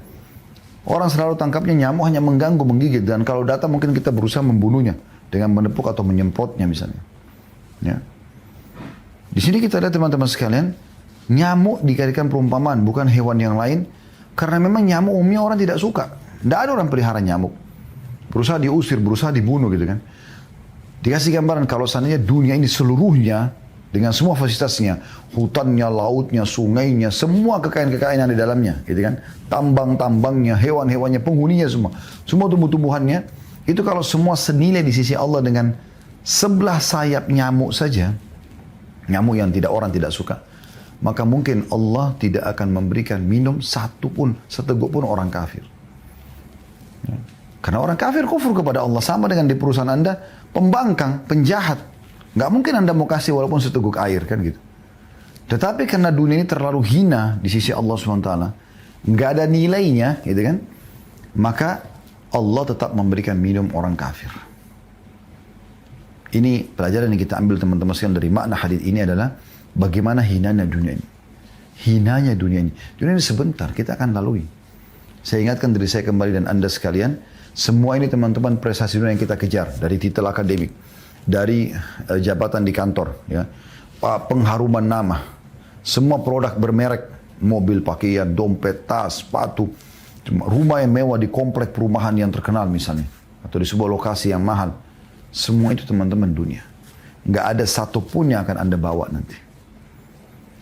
Orang selalu tangkapnya nyamuk hanya mengganggu, menggigit, dan kalau datang mungkin kita berusaha membunuhnya dengan menepuk atau menyemprotnya misalnya. Ya. Di sini kita lihat teman-teman sekalian, nyamuk dikatakan perumpamaan, bukan hewan yang lain, karena memang nyamuk umumnya orang tidak suka. Tidak ada orang pelihara nyamuk. Berusaha diusir, berusaha dibunuh gitu kan. Dikasih gambaran kalau seandainya dunia ini seluruhnya dengan semua fasilitasnya, hutannya, lautnya, sungainya, semua kekayaan-kekayaan yang di dalamnya, gitu kan. Tambang-tambangnya, hewan-hewannya, penghuninya semua tumbuh-tumbuhannya, Itu kalau semua senilai di sisi Allah dengan sebelah sayap nyamuk saja, nyamuk yang orang tidak suka, maka mungkin Allah tidak akan memberikan minum seteguk pun orang kafir. Ya. Karena orang kafir kufur kepada Allah, sama dengan di perusahaan Anda, pembangkang, penjahat. Nggak mungkin Anda mau kasih walaupun seteguk air, kan gitu. Tetapi karena dunia ini terlalu hina di sisi Allah SWT, nggak ada nilainya, gitu kan, maka Allah tetap memberikan minum orang kafir. Ini pelajaran yang kita ambil teman-teman sekalian dari makna hadis ini adalah bagaimana hinanya dunia ini. Hinanya dunia ini. Dunia ini sebentar, kita akan lalui. Saya ingatkan diri saya kembali dan Anda sekalian, semua ini teman-teman prestasi dunia yang kita kejar. Dari titel akademik, dari jabatan di kantor, ya, pengharuman nama, semua produk bermerek, mobil, pakaian, dompet, tas, sepatu, rumah yang mewah di komplek perumahan yang terkenal misalnya, atau di sebuah lokasi yang mahal. Semua itu teman-teman dunia. Nggak ada satupun yang akan Anda bawa nanti.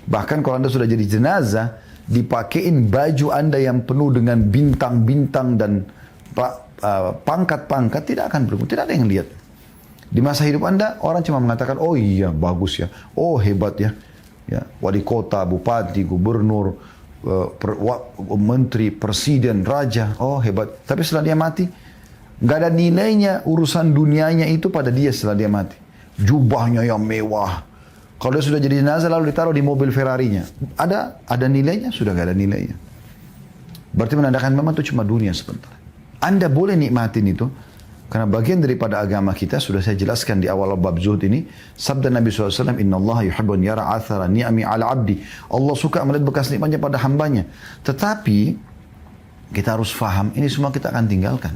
Bahkan kalau Anda sudah jadi jenazah, dipakein baju Anda yang penuh dengan bintang-bintang dan pangkat-pangkat, tidak akan berguna, tidak ada yang lihat. Di masa hidup Anda, orang cuma mengatakan, oh iya bagus ya, oh hebat ya, ya, wali kota, bupati, gubernur, menteri, presiden, raja, oh hebat. Tapi setelah dia mati, nggak ada nilainya urusan dunianya itu pada dia setelah dia mati. Jubahnya yang mewah. Kalau dia sudah jadi jenazah lalu ditaruh di mobil Ferrarinya, ada nilainya? Sudah nggak ada nilainya. Berarti menandakan memang itu cuma dunia sebentar. Anda boleh nikmatin itu, karena bagian daripada agama kita sudah saya jelaskan di awal bab zuhud ini. Sabda Nabi SAW, Inna Allah yuhibbun yara athara ni'ami ala abdi. Allah suka melihat bekas nikmatnya pada hambanya. Tetapi kita harus faham, ini semua kita akan tinggalkan.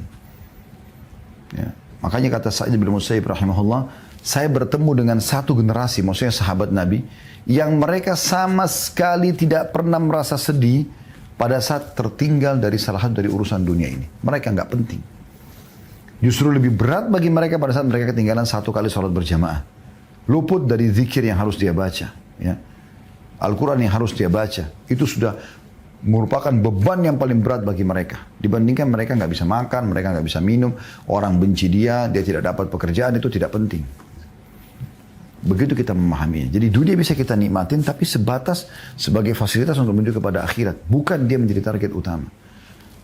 Ya. Makanya kata Sa'id bin Musayyib rahimahullah, saya bertemu dengan satu generasi, maksudnya sahabat Nabi, yang mereka sama sekali tidak pernah merasa sedih pada saat tertinggal dari salah satu dari urusan dunia ini. Mereka nggak penting. Justru lebih berat bagi mereka pada saat mereka ketinggalan satu kali sholat berjamaah. Luput dari zikir yang harus dia baca. Ya. Al-Quran yang harus dia baca. Itu sudah merupakan beban yang paling berat bagi mereka. Dibandingkan mereka nggak bisa makan, mereka nggak bisa minum, orang benci dia tidak dapat pekerjaan, itu tidak penting. Begitu kita memahaminya. Jadi dunia bisa kita nikmatin, tapi sebatas sebagai fasilitas untuk menuju kepada akhirat. Bukan dia menjadi target utama.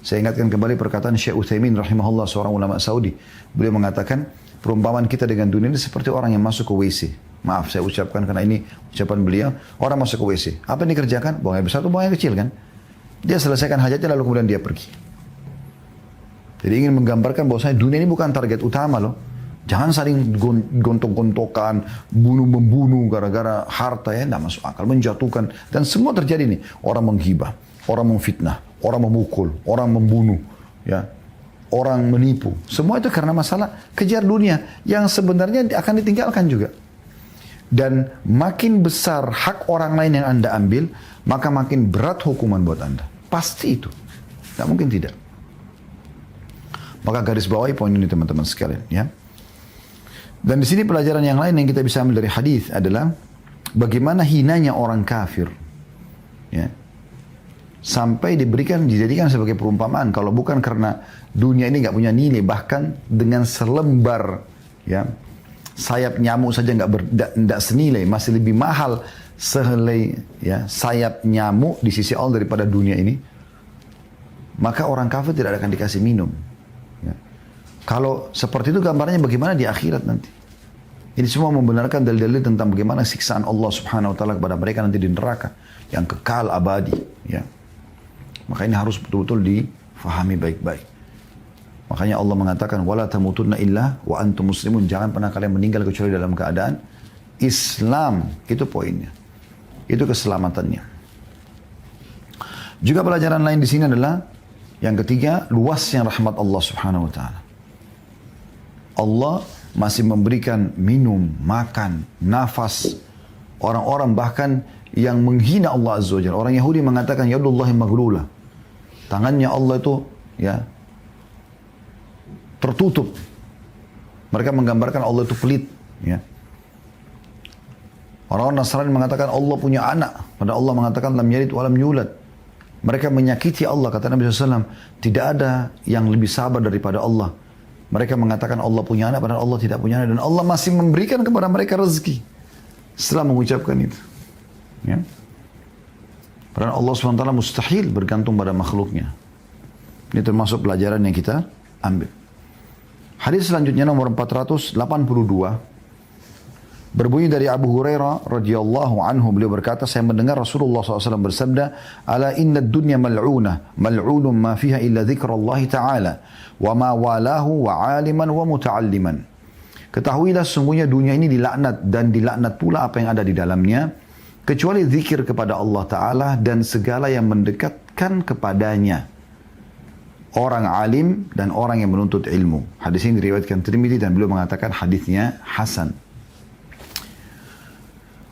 Saya ingatkan kembali perkataan Syekh Utsaimin rahimahullah, seorang ulama Saudi. Beliau mengatakan, perumpamaan kita dengan dunia ini seperti orang yang masuk ke WC. Maaf saya ucapkan karena ini ucapan beliau. Orang masuk ke WC. Apa yang dikerjakan? Buang air besar atau buang air kecil kan? Dia selesaikan hajatnya lalu kemudian dia pergi. Jadi ingin menggambarkan bahwasanya dunia ini bukan target utama loh. Jangan saling gontok-gontokan, bunuh-membunuh gara-gara harta ya, tidak masuk akal, menjatuhkan. Dan semua terjadi nih. Orang menghibah, orang memfitnah, orang memukul, orang membunuh, ya, orang menipu. Semua itu karena masalah kejar dunia yang sebenarnya akan ditinggalkan juga. Dan makin besar hak orang lain yang Anda ambil, maka makin berat hukuman buat Anda. Pasti itu. Tidak mungkin tidak. Maka garis bawahi poin ini teman-teman sekalian, ya. Dan di sini pelajaran yang lain yang kita bisa ambil dari hadis adalah bagaimana hinanya orang kafir, ya, sampai dijadikan sebagai perumpamaan. Kalau bukan karena dunia ini nggak punya nilai, bahkan dengan selembar, ya, sayap nyamuk saja nggak senilai, masih lebih mahal sehelai, ya, sayap nyamuk di sisi Allah daripada dunia ini. Maka orang kafir tidak akan dikasih minum. Ya. Kalau seperti itu gambarnya bagaimana di akhirat nanti? Ini semua membenarkan dalil-dalil tentang bagaimana siksaan Allah Subhanahu wa taala kepada mereka nanti di neraka yang kekal abadi, ya. Maka ini harus betul-betul difahami baik-baik. Makanya Allah mengatakan wala tamutunna illa wa antum muslimun, jangan pernah kalian meninggal kecuali dalam keadaan Islam. Itu poinnya. Itu keselamatannya. Juga pelajaran lain di sini adalah yang ketiga, luasnya rahmat Allah Subhanahu wa taala. Allah masih memberikan minum, makan, nafas orang-orang bahkan yang menghina Allah Azza wa Jalla. Orang Yahudi mengatakan yadullahi maghlula. Tangannya Allah itu, ya, tertutup. Mereka menggambarkan Allah itu pelit, ya. Orang-orang Nasrani mengatakan Allah punya anak, padahal Allah mengatakan lam yalid wa lam yulad. Mereka menyakiti Allah, kata Nabi SAW, tidak ada yang lebih sabar daripada Allah. Mereka mengatakan Allah punya anak, padahal Allah tidak punya anak. Dan Allah masih memberikan kepada mereka rezeki setelah mengucapkan itu. Ya. Padahal Allah SWT mustahil bergantung pada makhluknya. Ini termasuk pelajaran yang kita ambil. Hadis selanjutnya nomor 482. Berbunyi dari Abu Hurairah radhiyallahu anhu, beliau berkata, saya mendengar Rasulullah SAW bersabda, ala inna dunya mal'unah, mal'unun ma fiha illa dzikrallahi ta'ala, wa ma walahu wa aliman wa muta'alliman. Ketahuilah sungguhnya dunia ini dilaknat dan dilaknat pula apa yang ada di dalamnya, kecuali zikir kepada Allah Ta'ala dan segala yang mendekatkan kepadanya. Orang alim dan orang yang menuntut ilmu. Hadis ini diriwayatkan Tirmidzi dan beliau mengatakan hadisnya hasan.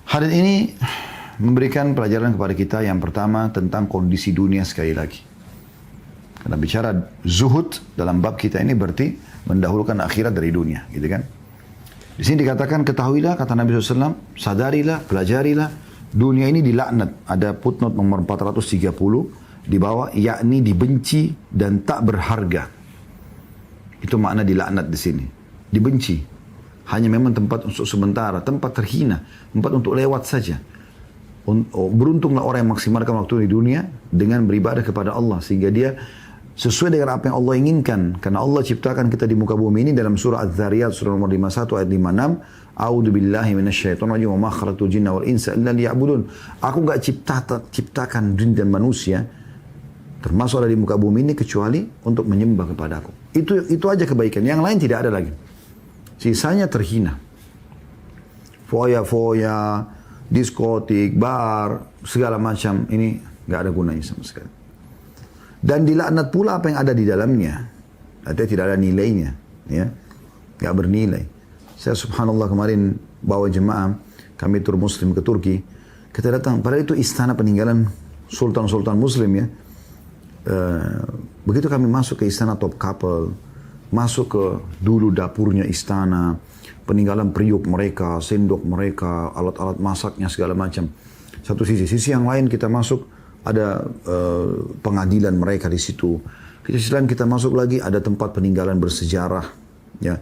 Hadis ini memberikan pelajaran kepada kita yang pertama tentang kondisi dunia sekali lagi. Karena bicara zuhud dalam bab kita ini berarti mendahulukan akhirat dari dunia, gitu kan? Di sini dikatakan ketahuilah, kata Nabi SAW, sadarilah, pelajarilah, dunia ini dilaknat. Ada footnote nomor 430 di bawah, yakni dibenci dan tak berharga. Itu makna dilaknat di sini. Dibenci. Hanya memang tempat untuk sementara, tempat terhina, tempat untuk lewat saja. Beruntunglah orang yang maksimalkan waktu di dunia dengan beribadah kepada Allah. Sehingga dia sesuai dengan apa yang Allah inginkan. Karena Allah ciptakan kita di muka bumi ini dalam surah Az-Zariyat, surah nomor 51 ayat 56. A'udzu billahi minasyaitonir rajim wa ma khalaqtul jinna wal insa illa liya'budun. Aku enggak ciptakan jin dan manusia termasuk ada di muka bumi ini kecuali untuk menyembah kepada aku. Itu aja kebaikan. Yang lain tidak ada lagi. Sisanya terhina. Foya-foya, diskotik, bar, segala macam ini nggak ada gunanya sama sekali. Dan dilaknat pula apa yang ada di dalamnya. Artinya tidak ada nilainya, ya, nggak bernilai. Saya subhanallah kemarin bawa jemaah kami tur muslim ke Turki. Kita datang, padahal itu istana peninggalan sultan-sultan muslim ya. Begitu kami masuk ke istana Top Couple, masuk ke dulu dapurnya istana, peninggalan periuk mereka, sendok mereka, alat-alat masaknya segala macam. Satu sisi. Sisi yang lain kita masuk ada pengadilan mereka di situ. Di sisi lain kita masuk lagi ada tempat peninggalan bersejarah, ya,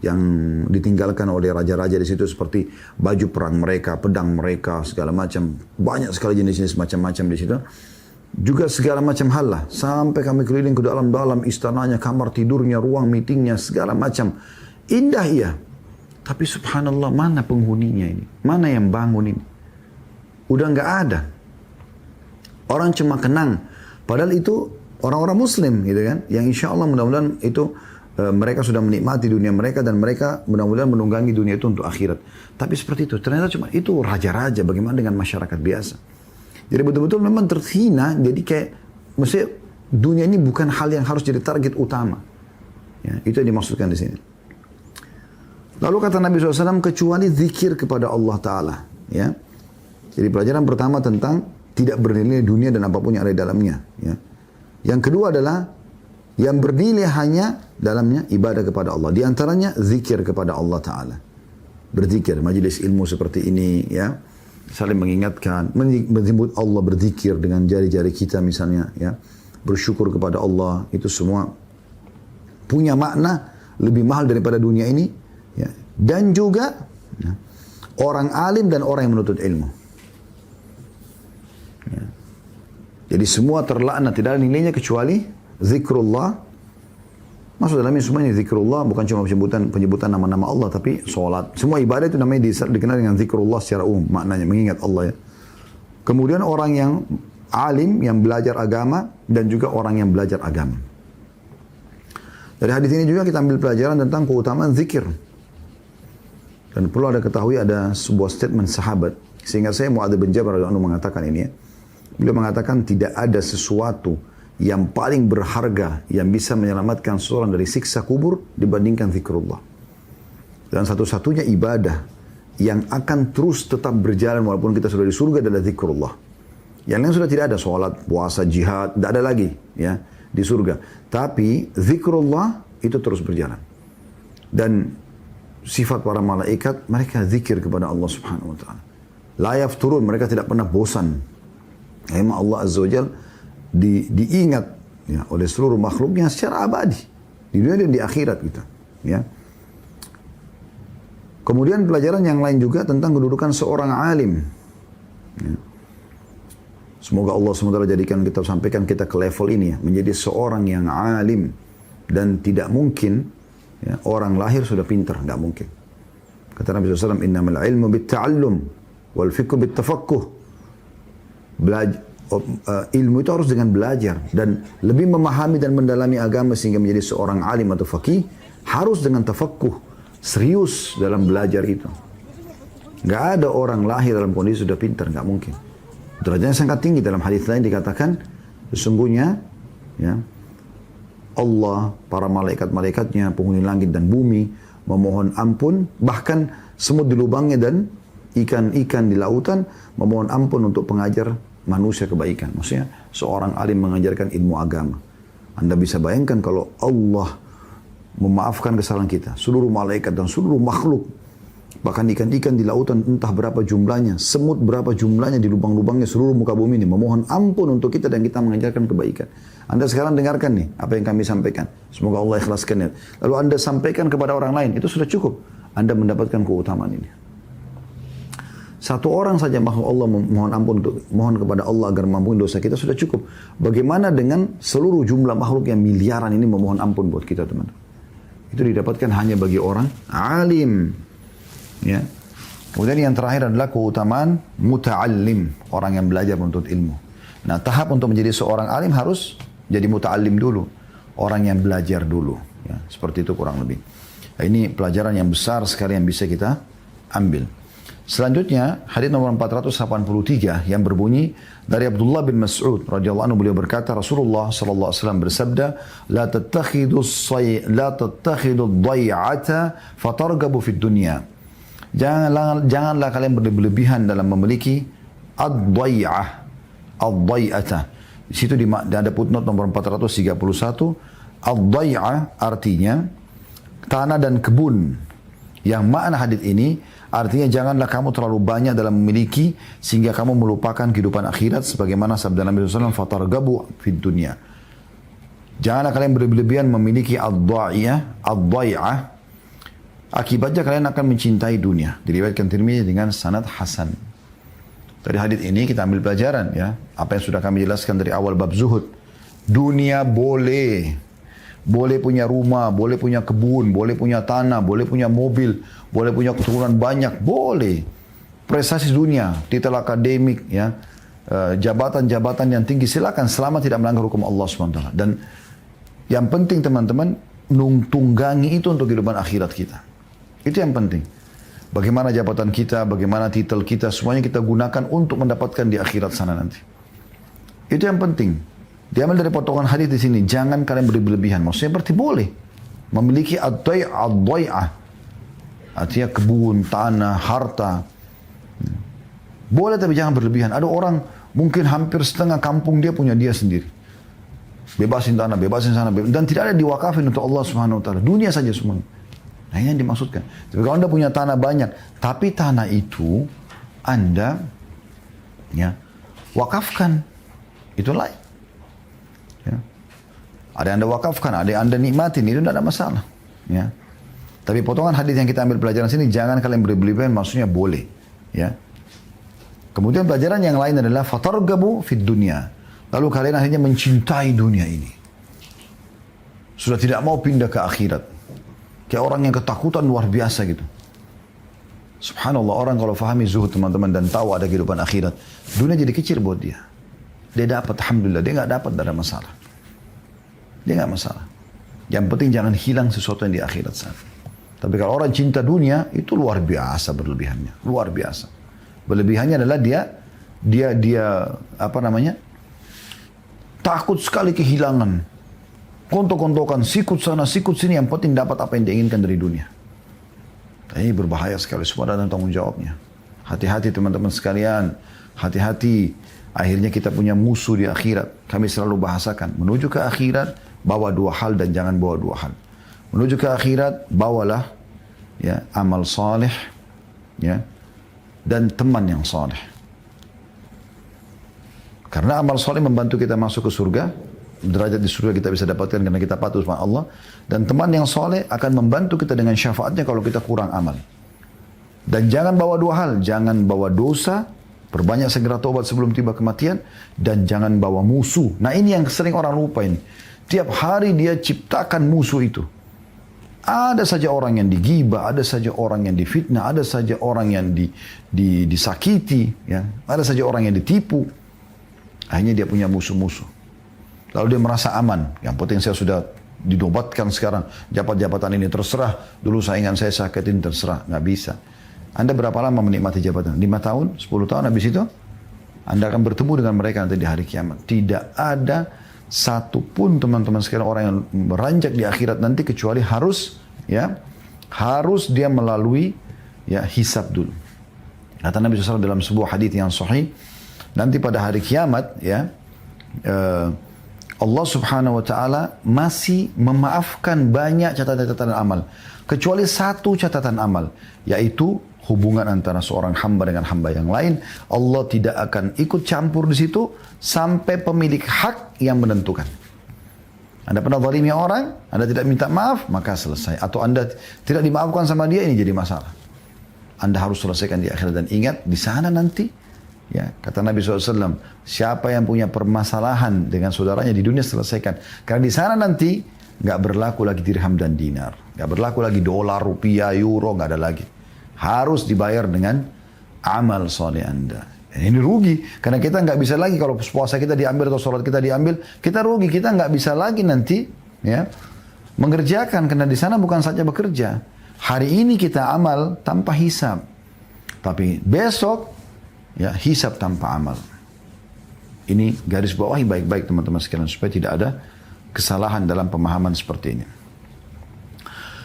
yang ditinggalkan oleh raja-raja di situ seperti baju perang mereka, pedang mereka, segala macam. Banyak sekali jenis-jenis macam-macam di situ. Juga segala macam hal lah. Sampai kami keliling ke dalam-dalam istananya, kamar tidurnya, ruang meetingnya, segala macam. Indah iya. Tapi subhanallah, mana penghuninya ini? Mana yang bangun ini? Udah nggak ada. Orang cuma kenang. Padahal itu orang-orang muslim gitu kan. Yang insya Allah mudah-mudahan itu mereka sudah menikmati dunia mereka dan mereka mudah-mudahan menunggangi dunia itu untuk akhirat. Tapi seperti itu. Ternyata cuma itu raja-raja. Bagaimana dengan masyarakat biasa? Jadi betul-betul memang terhina, jadi kayak, maksudnya dunia ini bukan hal yang harus jadi target utama. Ya, itu yang dimaksudkan di sini. Lalu kata Nabi SAW, kecuali zikir kepada Allah Ta'ala. Ya. Jadi pelajaran pertama tentang tidak bernilai dunia dan apapun yang ada di dalamnya. Ya. Yang kedua adalah, yang bernilai hanya dalamnya ibadah kepada Allah. Di antaranya zikir kepada Allah Ta'ala. Berzikir, majelis ilmu seperti ini, ya. Saling mengingatkan, menyebut Allah, berzikir dengan jari-jari kita misalnya, ya, bersyukur kepada Allah, itu semua punya makna lebih mahal daripada dunia ini, ya. Dan juga ya, orang alim dan orang yang menuntut ilmu, ya. Jadi semua terlaknat, tidak ada nilainya kecuali zikrullah. Maksud dalamnya semuanya zikrullah, bukan cuma penyebutan nama-nama Allah, tapi sholat. Semua ibadah itu namanya dikenal dengan zikrullah secara umum, maknanya mengingat Allah ya. Kemudian orang yang alim, yang belajar agama, dan juga orang yang belajar agama. Dari hadis ini juga kita ambil pelajaran tentang keutamaan zikir. Dan perlu ada ketahui ada sebuah statement sahabat, sehingga saya Mu'adz bin Jabal radhiyallahu anhu mengatakan ini ya. Beliau mengatakan tidak ada sesuatu yang paling berharga yang bisa menyelamatkan seorang dari siksa kubur dibandingkan zikrullah. Dan satu-satunya ibadah yang akan terus tetap berjalan walaupun kita sudah di surga adalah zikrullah. Yang lain sudah tidak ada, sholat, puasa, jihad, tidak ada lagi ya di surga. Tapi zikrullah itu terus berjalan. Dan sifat para malaikat, mereka zikir kepada Allah Subhanahu wa taala. La yafturun, mereka tidak pernah bosan. Memang Allah Azza wa Jalla diingat ya, oleh seluruh makhluknya secara abadi. Di dunia dan di akhirat kita. Ya. Kemudian pelajaran yang lain juga tentang kedudukan seorang alim. Ya. Semoga Allah SWT jadikan kita, sampaikan kita ke level ini ya, menjadi seorang yang alim. Dan tidak mungkin ya, orang lahir sudah pintar, tidak mungkin. Kata Nabi SAW, innamal ilmu bitta'allum wal fiqhu bittafaqquh. Ilmu itu harus dengan belajar dan lebih memahami dan mendalami agama sehingga menjadi seorang alim atau faqih harus dengan tafaqquh, serius dalam belajar itu. Gak ada orang lahir dalam kondisi sudah pintar, gak mungkin. Derajatnya sangat tinggi. Dalam hadis lain dikatakan sesungguhnya ya, Allah, para malaikat-malaikatnya, penghuni langit dan bumi memohon ampun, bahkan semut di lubangnya dan ikan-ikan di lautan memohon ampun untuk pengajar manusia kebaikan. Maksudnya seorang alim mengajarkan ilmu agama. Anda bisa bayangkan kalau Allah memaafkan kesalahan kita, seluruh malaikat dan seluruh makhluk, bahkan ikan-ikan di lautan entah berapa jumlahnya, semut berapa jumlahnya di lubang-lubangnya seluruh muka bumi ini memohon ampun untuk kita dan kita mengajarkan kebaikan. Anda sekarang dengarkan nih apa yang kami sampaikan. Semoga Allah ikhlaskan. Lalu Anda sampaikan kepada orang lain, itu sudah cukup. Anda mendapatkan keutamaan ini. Satu orang saja makhluk Allah mohon ampun untuk mohon kepada Allah agar mengampuni dosa kita sudah cukup. Bagaimana dengan seluruh jumlah makhluk yang miliaran ini memohon ampun buat kita, teman-teman? Itu didapatkan hanya bagi orang alim. Ya. Kemudian yang terakhir adalah keutamaan muta'allim, orang yang belajar menuntut ilmu. Nah, tahap untuk menjadi seorang alim harus jadi muta'allim dulu, orang yang belajar dulu. Ya, seperti itu kurang lebih. Nah, ini pelajaran yang besar sekali yang bisa kita ambil. Selanjutnya, hadis nomor 483 yang berbunyi dari Abdullah bin Mas'ud radhiyallahu anhu, beliau berkata, Rasulullah sallallahu alaihi wasallam bersabda, la tattakhidhu ad-dhai'ata fatargabu fid dunya. Janganlah kalian berlebihan dalam memiliki ad-dhai'ah, ad-dhai'ata. Di situ ada footnote nomor 431, ad-dhai'ah artinya tanah dan kebun. Yang makna hadis ini artinya janganlah kamu terlalu banyak dalam memiliki sehingga kamu melupakan kehidupan akhirat sebagaimana sabda Nabi SAW, fatargabu fid dunya. Janganlah kalian berlebihan memiliki ad-dhai'ah. Akibatnya kalian akan mencintai dunia. Diriwayatkan Tirmidzi dengan sanad hasan. Dari hadis ini kita ambil pelajaran ya, apa yang sudah kami jelaskan dari awal bab zuhud. Dunia boleh punya rumah, boleh punya kebun, boleh punya tanah, boleh punya mobil, boleh punya keturunan banyak, boleh. Prestasi dunia, titel akademik, ya, jabatan-jabatan yang tinggi, silakan selama tidak melanggar hukum Allah SWT. Dan yang penting teman-teman, tunggangi itu untuk kehidupan akhirat kita. Itu yang penting. Bagaimana jabatan kita, bagaimana titel kita, semuanya kita gunakan untuk mendapatkan di akhirat sana nanti. Itu yang penting. Diambil dari potongan hadis di sini, jangan kalian berlebihan. Maksudnya berarti boleh memiliki ad-dhai'ah. Artinya kebun, tanah, harta. Boleh tapi jangan berlebihan. Ada orang mungkin hampir setengah kampung dia punya dia sendiri. Bebasin tanah, bebasin sana, dan tidak ada diwakafin untuk Allah Subhanahu wa taala. Dunia saja semuanya. Nah, ini yang dimaksudkan. Jadi kalau Anda punya tanah banyak, tapi tanah itu Anda ya wakafkan. Itu lain. Ya. Ada yang Anda wakafkan, ada yang Anda nikmatin, itu tidak ada masalah. Ya. Tapi potongan hadis yang kita ambil pelajaran sini, jangan kalian berlebihan, maksudnya boleh. Ya. Kemudian pelajaran yang lain adalah fatargabu fid dunya. Lalu kalian akhirnya mencintai dunia ini. Sudah tidak mau pindah ke akhirat. Kayak orang yang ketakutan luar biasa gitu. Subhanallah, orang kalau fahami zuhud teman-teman dan tahu ada kehidupan akhirat, dunia jadi kecil buat dia. Dia dapat, alhamdulillah. Dia nggak dapat, tidak ada masalah. Dia nggak masalah. Yang penting jangan hilang sesuatu yang di akhirat sana. Tapi kalau orang cinta dunia, itu luar biasa berlebihannya. Luar biasa. Berlebihannya adalah dia apa namanya? Takut sekali kehilangan. Kontok-kontokan, sikut sana, sikut sini. Yang penting dapat apa yang diinginkan dari dunia. Ini berbahaya sekali. Semua ada tanggung jawabnya. Hati-hati teman-teman sekalian. Hati-hati. Akhirnya kita punya musuh di akhirat. Kami selalu bahasakan. Menuju ke akhirat, bawa dua hal dan jangan bawa dua hal. Menuju ke akhirat, bawalah ya, amal saleh ya, dan teman yang saleh. Karena amal saleh membantu kita masuk ke surga. derajat di surga kita bisa dapatkan karena kita patuh sama Allah. Dan teman yang soleh akan membantu kita dengan syafaatnya kalau kita kurang amal. Dan jangan bawa dua hal, jangan bawa dosa, perbanyak segera taubat sebelum tiba kematian, dan jangan bawa musuh. Nah ini yang sering orang lupa ini. Tiap hari dia ciptakan musuh itu. Ada saja orang yang digibah, ada saja orang yang difitnah, ada saja orang yang disakiti, ya. Ada saja orang yang ditipu. Akhirnya dia punya musuh-musuh. Lalu dia merasa aman. Yang penting saya sudah dinobatkan sekarang. Jabatan ini terserah. Dulu saingan saya sakitin terserah. Nggak bisa. Anda berapa lama menikmati jabatan? 5 tahun? 10 tahun habis itu? Anda akan bertemu dengan mereka nanti di hari kiamat. Tidak ada satupun teman-teman sekalian orang yang beranjak di akhirat nanti kecuali harus dia melalui hisab dulu. Kata Nabi SAW dalam sebuah hadis yang sahih, nanti pada hari kiamat Allah Subhanahu wa taala masih memaafkan banyak catatan-catatan amal kecuali satu catatan amal, yaitu hubungan antara seorang hamba dengan hamba yang lain. Allah tidak akan ikut campur di situ sampai pemilik hak yang menentukan. Anda pernah zalimi orang, Anda tidak minta maaf, maka selesai. Atau Anda tidak dimaafkan sama dia, ini jadi masalah. Anda harus selesaikan di akhirat. Dan ingat, di sana nanti, ya, kata Nabi SAW, siapa yang punya permasalahan dengan saudaranya di dunia, selesaikan. Karena di sana nanti, nggak berlaku lagi dirham dan dinar. Nggak berlaku lagi dolar, rupiah, euro, nggak ada lagi. Harus dibayar dengan amal soleh Anda. Dan ini rugi, karena kita nggak bisa lagi kalau puasa kita diambil atau sholat kita diambil, kita rugi, kita nggak bisa lagi nanti mengerjakan, karena di sana bukan saja bekerja. Hari ini kita amal tanpa hisab, tapi besok hisab tanpa amal. Ini garis bawahi baik-baik teman-teman sekalian supaya tidak ada kesalahan dalam pemahaman seperti ini.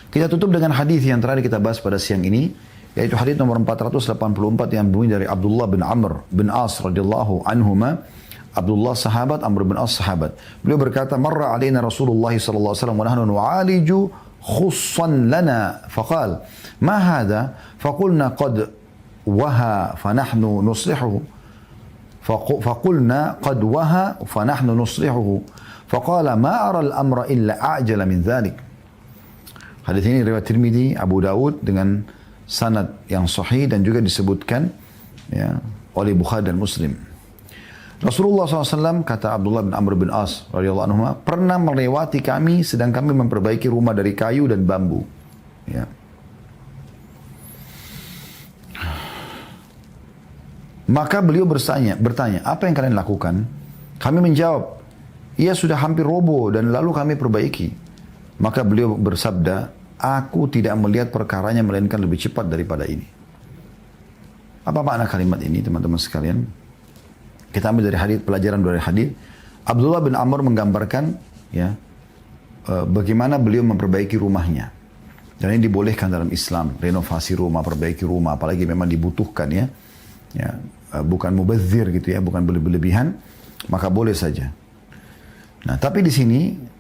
Kita tutup dengan hadis yang terakhir kita bahas pada siang ini, yaitu hadis nomor 484 yang berbunyi dari Abdullah bin Amr bin As radhiyallahu anhuma. Abdullah sahabat, Amr bin As sahabat. Beliau berkata, "Marra alaina Rasulullah sallallahu alaihi wasallam wa nahnu nu'aliju khussan lana." Faqal, "Ma hadha?" Faqulna, "Qad waha fa nahnu nuslihuhu." Faqulna, "Qad waha fa nahnu nuslihuhu." Faqala, "Ma ara al-amra illa a'jala min dhalik." Hadis ini riwayat Tirmidzi, Abu Daud dengan sanad yang sahih dan juga disebutkan oleh Bukhari dan Muslim. Rasulullah SAW, kata Abdullah bin Amr bin As radhiyallahu anhu, pernah melewati kami sedang kami memperbaiki rumah dari kayu dan bambu. Maka beliau bertanya, apa yang kalian lakukan? Kami menjawab, ia sudah hampir roboh dan lalu kami perbaiki. Maka beliau bersabda, aku tidak melihat perkaranya melainkan lebih cepat daripada ini. Apa makna kalimat ini teman-teman sekalian? Kita ambil dari hadis, pelajaran dari hadis. Abdullah bin Amr menggambarkan bagaimana beliau memperbaiki rumahnya. Dan ini dibolehkan dalam Islam, renovasi rumah, perbaiki rumah, apalagi memang dibutuhkan bukan mubazir gitu ya, bukan berlebihan, maka boleh saja. Nah, tapi di sini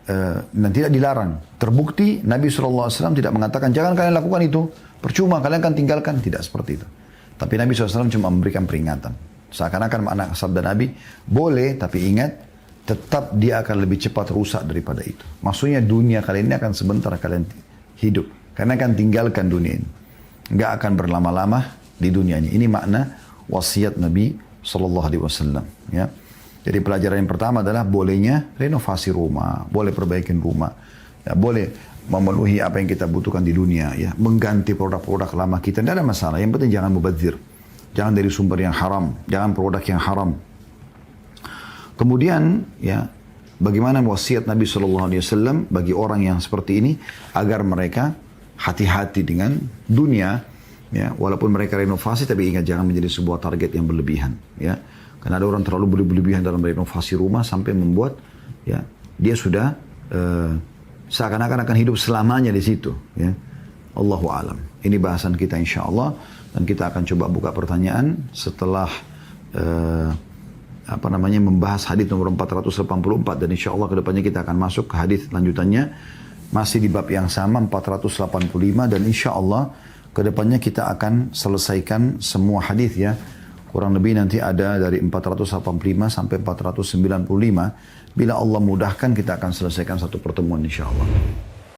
dan tidak dilarang. Terbukti Nabi SAW tidak mengatakan jangan kalian lakukan itu, percuma kalian akan tinggalkan, tidak seperti itu. Tapi Nabi SAW cuma memberikan peringatan. Seakan-akan makna sabda Nabi, boleh tapi ingat tetap dia akan lebih cepat rusak daripada itu. Maksudnya dunia kalian ini akan sebentar kalian hidup, karena akan tinggalkan dunia ini, nggak akan berlama-lama di dunia ini. Ini makna wasiat Nabi SAW. Jadi pelajaran yang pertama adalah bolehnya renovasi rumah, boleh perbaikin rumah, boleh memenuhi apa yang kita butuhkan di dunia, mengganti produk-produk lama kita, tidak ada masalah. Yang penting jangan mubazir, jangan dari sumber yang haram, jangan produk yang haram. Kemudian bagaimana wasiat Nabi SAW bagi orang yang seperti ini agar mereka hati-hati dengan dunia, walaupun mereka renovasi, tapi ingat jangan menjadi sebuah target yang berlebihan, Karena ada orang terlalu berlebihan dalam renovasi rumah sampai membuat dia sudah seakan-akan akan hidup selamanya di situ. Allahu alam. Ini bahasan kita insya Allah, dan kita akan coba buka pertanyaan setelah membahas hadis nomor 484, dan insya Allah kedepannya kita akan masuk ke hadis lanjutannya masih di bab yang sama 485, dan insya Allah kedepannya kita akan selesaikan semua hadis Kurang lebih nanti ada dari 485 sampai 495. Bila Allah mudahkan kita akan selesaikan satu pertemuan insya Allah.